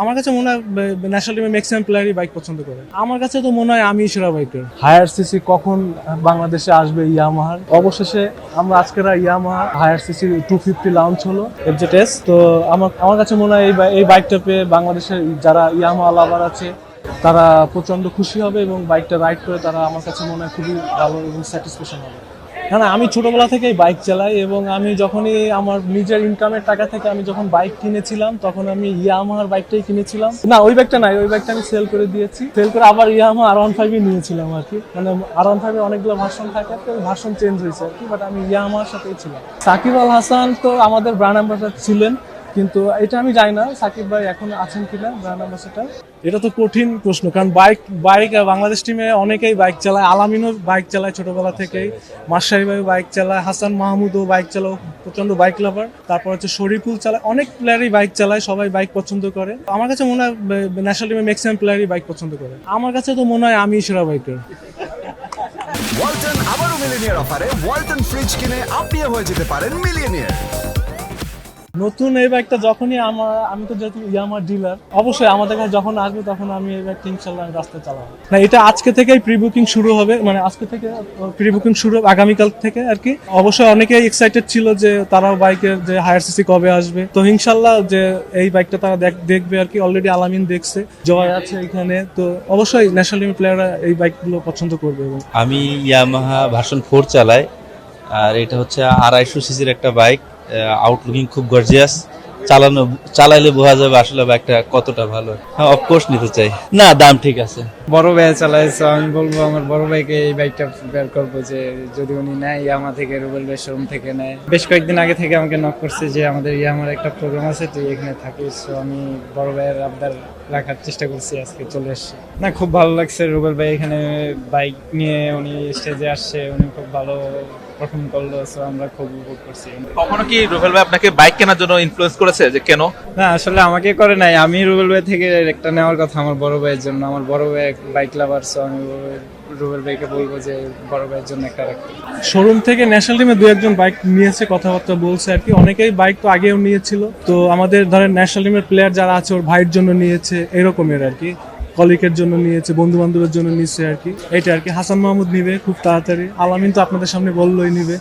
আমার কাছে মনে হয় ন্যাশনাল টিমের ম্যাক্সিমাম প্লেয়ারই বাইক পছন্দ করে। আমার কাছে তো মনে হয় আমি সেরা বাইকার। হায়ার সিসি কখন বাংলাদেশে আসবে ইয়ামাহার, অবশেষে আমরা আজকের ইয়ামাহা হায়ার সিসি 250 লঞ্চ হলো FZS। তো আমার কাছে মনে হয় এই বাইকটা পেয়ে বাংলাদেশের যারা ইয়ামাহা লাভার আছে তারা প্রচন্ড খুশি হবে এবং বাইকটা রাইড করে তারা আমার কাছে মনে হয় খুবই ভালো এবং স্যাটিসফ্যাকশন হবে। কারণ আমি ছোটবেলা থেকেই বাইক চালাই এবং আমি যখনই আমার নিজের ইনকামের টাকা থেকে আমি যখন বাইক কিনেছিলাম তখন আমি ইয়ামাহার বাইকটাই কিনেছিলাম। না, ওই বাইকটা নাই, ওই বাইকটা আমি সেল করে দিয়েছি। সেল করে আবার ইয়ামাহা R15 নিয়েছিলাম আর কি। মানে R15 অনেকগুলো ভার্সন থাকে, তো ভার্সন চেঞ্জ হয়েছে আর কি, বাট আমি ইয়ামাহার সাথেই ছিলাম। সাকিব আল হাসান তো আমাদের ব্র্যান্ড অ্যাম্বাসাডার ছিলেন, কিন্তু এটা আমি জানি না সাকিব ভাই এখন আছেন কিনা ব্র্যান্ড অ্যাম্বাসাডার। এটা তো কঠিন প্রশ্ন, কারণ বাইক বাংলাদেশ টিমে অনেকেই বাইক চালায়। আলামিনও বাইক চালায় ছোটবেলা থেকেই, মাশরাফি ভাই বাইক চালায়, হাসান মাহমুদও বাইক চালায়, প্রচন্ড বাইক লাভার। তারপর হচ্ছে শরীফুল চালায়, অনেক প্লেয়ারই বাইক চালায়, সবাই বাইক পছন্দ করে। আমার কাছে মনে হয় ন্যাশনাল টিমের ম্যাক্সিমাম প্লেয়ারই বাইক পছন্দ করে। আমার কাছে তো মনে হয় আমি সেরা বাইকার। ওয়ালটন আবারও মিলিয়নিয়ার অফারে ওয়ালটন ফ্রিজ কিনে আপনিও হয়ে যেতে পারেন মিলিয়নিয়ার। নতুন এই বাইকটা যখনই আমি তো যেহেতু ইয়ামাহার ডিলার, অবশ্যই আমাদের কাছে যখন আসবে তখন আমি এই বাইকটা ইনশাল্লাহ রাস্তায় চালাবো। না, এটা আজকে থেকেই প্রি বুকিং শুরু হবে, মানে আজকে থেকে প্রি বুকিং শুরু হবে, আগামীকাল থেকে আর কি। অবশ্যই অনেকেই এক্সাইটেড ছিল যে তারাও বাইকের যে হায়ার সিসি কবে আসবে। তো ইনশাল্লাহ যে এই বাইকটা তারা দেখবে আর কি। অলরেডি আলামিন দেখছে, জয় আছে এখানে, তো অবশ্যই ন্যাশনাল টিমের প্লেয়াররা এই বাইকগুলো পছন্দ করবে। এবং আমি ইয়ামাহা ভার্সন 4 চালাই, আর এটা হচ্ছে 250 সিসির একটা বাইক। আউটলুকিং খুব গর্জিয়াস, চালাইলে বোঝা যাবে আসলে বাইকটা কতটা ভালো। হ্যাঁ, অফকোর্স নিতে চাই। না, দাম ঠিক আছে। বড় ভাই চালাইছে, আমি বলবো আমার বড় ভাইকে এই বাইকটা প্রিপেয়ার করবো, যে যদি উনি নেয় ইয়ামা থেকে, রুবেল ভাই শোরুম থেকে নেয়। বেশ কয়েকদিন আগে থেকে আমাকে নক করছে যে আমাদের ইয়ামার একটা প্রোগ্রাম আছে, তুই এখানে থাকিস। তো আমি বড় ভাইয়ের আবদার রাখার চেষ্টা করছি, আজকে চলে এসেছি। না, খুব ভালো লাগছে। রুবেল ভাই এখানে বাইক নিয়ে উনি স্টেজে আসছে, উনি খুব ভালো পারফর্ম করলো, সো আমরা খুব উপভোগ করছি। কখনো কি রুবেল ভাই আপনাকে বাইক কেনার জন্য ইনফ্লুয়েন্স করেছে যে কেন? না, আসলে আমাকে করে নাই, আমি রুবেল ভাই থেকে একটা নেওয়ার কথা আমার বড় ভাইয়ের জন্য। আমার বড় ভাই বাইক লাভার, সো আমি রুবেল ভাইকে বলবো যে বড় ভাইয়ের জন্য একটা রাখতে। শোরুম থেকে ন্যাশনাল টিমে দু একজন বাইক নিয়েছে, কথাবার্তা বলছে আর কি। অনেকেই বাইক তো আগেও নিয়েছিল, তো আমাদের ধরেন ন্যাশনাল টিমের প্লেয়ার যারা আছে ওর ভাইয়ের জন্য নিয়েছে, এরকমের আর কি। কলিগের জন্য নিয়েছে, বন্ধু বান্ধবের জন্য নিয়েছে আর কি। এটা আর কি। হাসান মাহমুদ নিবে খুব তাড়াতাড়ি, আলামিন তো আপনাদের সামনে বললোই নিবে।